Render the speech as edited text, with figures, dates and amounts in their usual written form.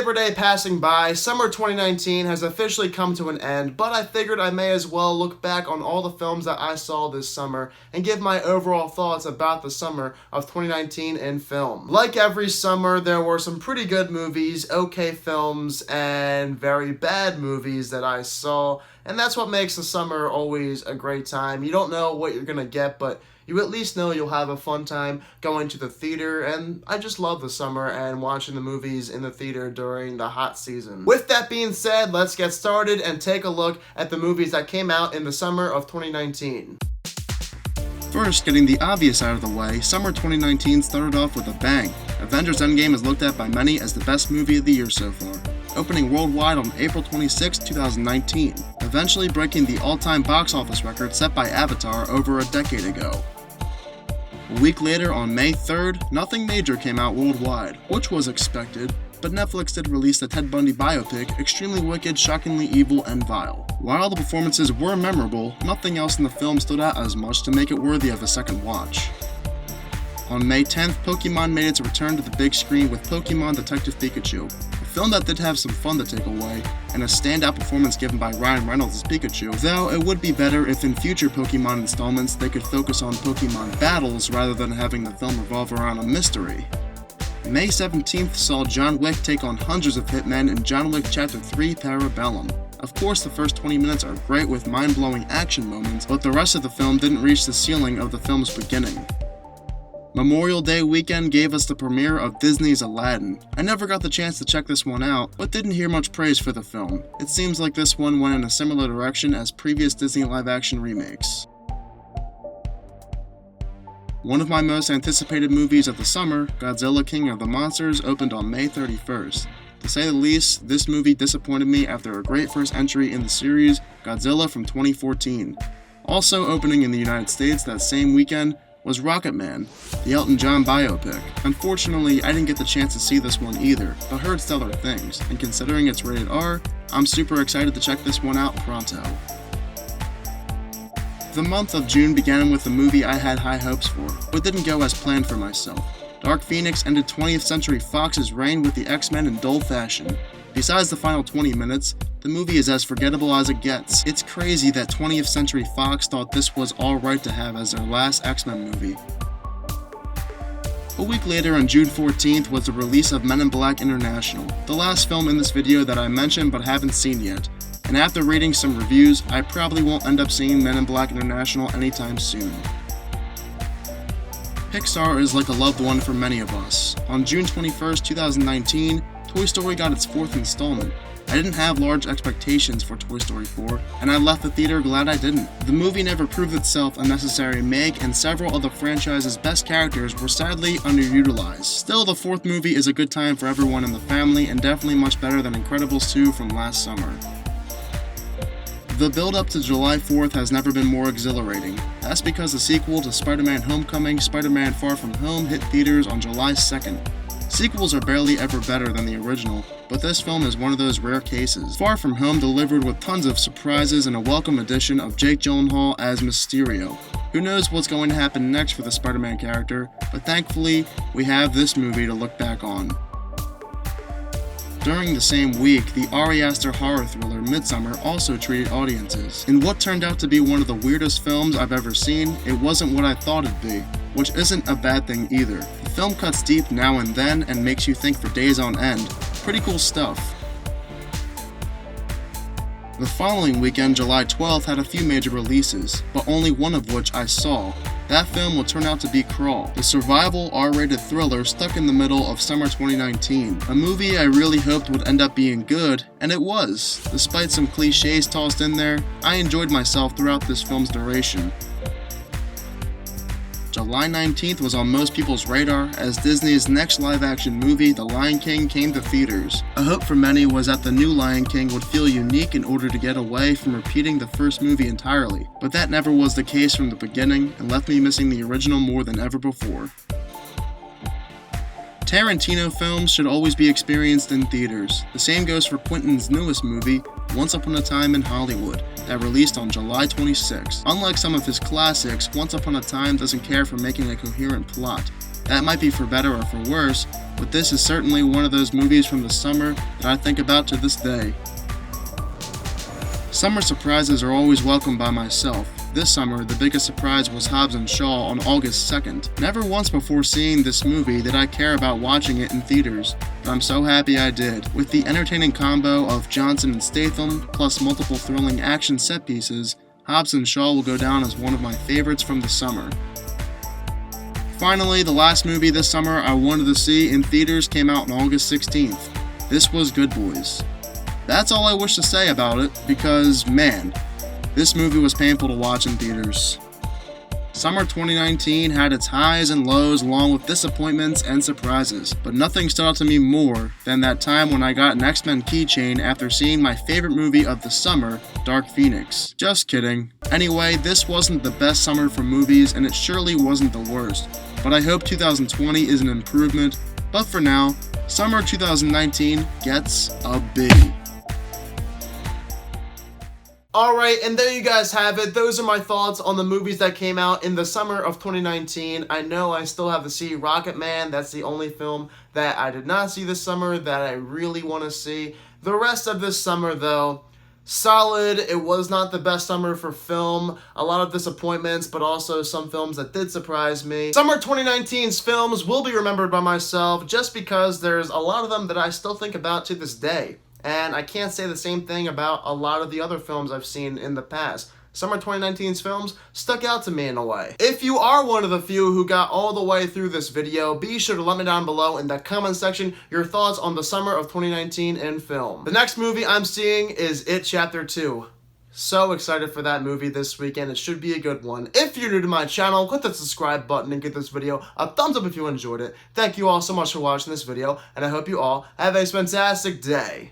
Labor Day passing by, summer 2019 has officially come to an end, but I figured I may as well look back on all the films that I saw this summer and give my overall thoughts about the summer of 2019 in film. Like every summer, there were some pretty good movies, okay films, and very bad movies that I saw, and that's what makes the summer always a great time. You don't know what you're gonna get, but you at least know you'll have a fun time going to the theater, and I just love the summer and watching the movies in the theater during the hot season. With that being said, let's get started and take a look at the movies that came out in the summer of 2019. First, getting the obvious out of the way, summer 2019 started off with a bang. Avengers Endgame is looked at by many as the best movie of the year so far, opening worldwide on April 26, 2019, eventually breaking the all-time box office record set by Avatar over a decade ago. A week later, on May 3rd, nothing major came out worldwide, which was expected, but Netflix did release the Ted Bundy biopic, Extremely Wicked, Shockingly Evil, and Vile. While the performances were memorable, nothing else in the film stood out as much to make it worthy of a second watch. On May 10th, Pokémon made its return to the big screen with Pokémon Detective Pikachu, a film that did have some fun to take away, and a standout performance given by Ryan Reynolds as Pikachu, though it would be better if in future Pokémon installments they could focus on Pokémon battles rather than having the film revolve around a mystery. May 17th saw John Wick take on hundreds of hitmen in John Wick Chapter 3 Parabellum. Of course, the first 20 minutes are great with mind-blowing action moments, but the rest of the film didn't reach the ceiling of the film's beginning. Memorial Day weekend gave us the premiere of Disney's Alladin. I never got the chance to check this one out, but didn't hear much praise for the film. It seems like this one went in a similar direction as previous Disney live-action remakes. One of my most anticipated movies of the summer, Godzilla King of the Monsters, opened on May 31st. To say the least, this movie disappointed me after a great first entry in the series, Godzilla from 2014. Also opening in the United States that same weekend was Rocketman, the Elton John biopic. Unfortunately, I didn't get the chance to see this one either, but heard stellar things, and considering it's rated R, I'm super excited to check this one out pronto. The month of June began with a movie I had high hopes for, but didn't go as planned for myself. Dark Phoenix ended 20th Century Fox's reign with the X-Men in dull fashion. Besides the final 20 minutes, the movie is as forgettable as it gets. It's crazy that 20th Century Fox thought this was alright to have as their last X-Men movie. A week later, on June 14th, was the release of Men in Black International, the last film in this video that I mentioned but haven't seen yet. And after reading some reviews, I probably won't end up seeing Men in Black International anytime soon. Pixar is like a loved one for many of us. On June 21st, 2019, Toy Story got its fourth installment. I didn't have large expectations for Toy Story 4, and I left the theater glad I didn't. The movie never proved itself a necessary make, and several of the franchise's best characters were sadly underutilized. Still, the fourth movie is a good time for everyone in the family, and definitely much better than Incredibles 2 from last summer. The build-up to July 4th has never been more exhilarating. That's because the sequel to Spider-Man Homecoming, Spider-Man Far From Home hit theaters on July 2nd. Sequels are barely ever better than the original, but this film is one of those rare cases. Far From Home delivered with tons of surprises and a welcome addition of Jake Gyllenhaal as Mysterio. Who knows what's going to happen next for the Spider-Man character, but thankfully, we have this movie to look back on. During the same week, the Ari Aster horror thriller Midsommar also treated audiences. In what turned out to be one of the weirdest films I've ever seen, it wasn't what I thought it'd be, which isn't a bad thing either. The film cuts deep now and then and makes you think for days on end. Pretty cool stuff. The following weekend, July 12th, had a few major releases, but only one of which I saw. That film will turn out to be Crawl, the survival R-rated thriller stuck in the middle of summer 2019. A movie I really hoped would end up being good, and it was. Despite some cliches tossed in there, I enjoyed myself throughout this film's duration. July 19th was on most people's radar as Disney's next live-action movie, The Lion King, came to theaters. A hope for many was that the new Lion King would feel unique in order to get away from repeating the first movie entirely, but that never was the case from the beginning and left me missing the original more than ever before. Tarantino films should always be experienced in theaters. The same goes for Quentin's newest movie, Once Upon a Time in Hollywood, that released on July 26. Unlike some of his classics, Once Upon a Time doesn't care for making a coherent plot. That might be for better or for worse, but this is certainly one of those movies from the summer that I think about to this day. Summer surprises are always welcomed by myself. This summer, the biggest surprise was Hobbs Shaw on August 2nd. Never once before seeing this movie did I care about watching it in theaters, but I'm so happy I did. With the entertaining combo of Johnson and Statham, plus multiple thrilling action set pieces, Hobbs Shaw will go down as one of my favorites from the summer. Finally, the last movie this summer I wanted to see in theaters came out on August 16th. This was Good Boys. That's all I wish to say about it, because, man, this movie was painful to watch in theaters. Summer 2019 had its highs and lows along with disappointments and surprises, but nothing stood out to me more than that time when I got an X-Men keychain after seeing my favorite movie of the summer, Dark Phoenix. Just kidding. Anyway, this wasn't the best summer for movies, and it surely wasn't the worst, but I hope 2020 is an improvement. But for now, summer 2019 gets a B. Alright, and there you guys have it. Those are my thoughts on the movies that came out in the summer of 2019. I know I still have to see Rocketman. That's the only film that I did not see this summer that I really want to see. The rest of this summer, though, solid. It was not the best summer for film. A lot of disappointments, but also some films that did surprise me. Summer 2019's films will be remembered by myself just because there's a lot of them that I still think about to this day. And I can't say the same thing about a lot of the other films I've seen in the past. Summer 2019's films stuck out to me in a way. If you are one of the few who got all the way through this video, be sure to let me down below in the comment section your thoughts on the summer of 2019 in film. The next movie I'm seeing is It Chapter 2. So excited for that movie this weekend. It should be a good one. If you're new to my channel, click the subscribe button and give this video a thumbs up if you enjoyed it. Thank you all so much for watching this video, and I hope you all have a fantastic day.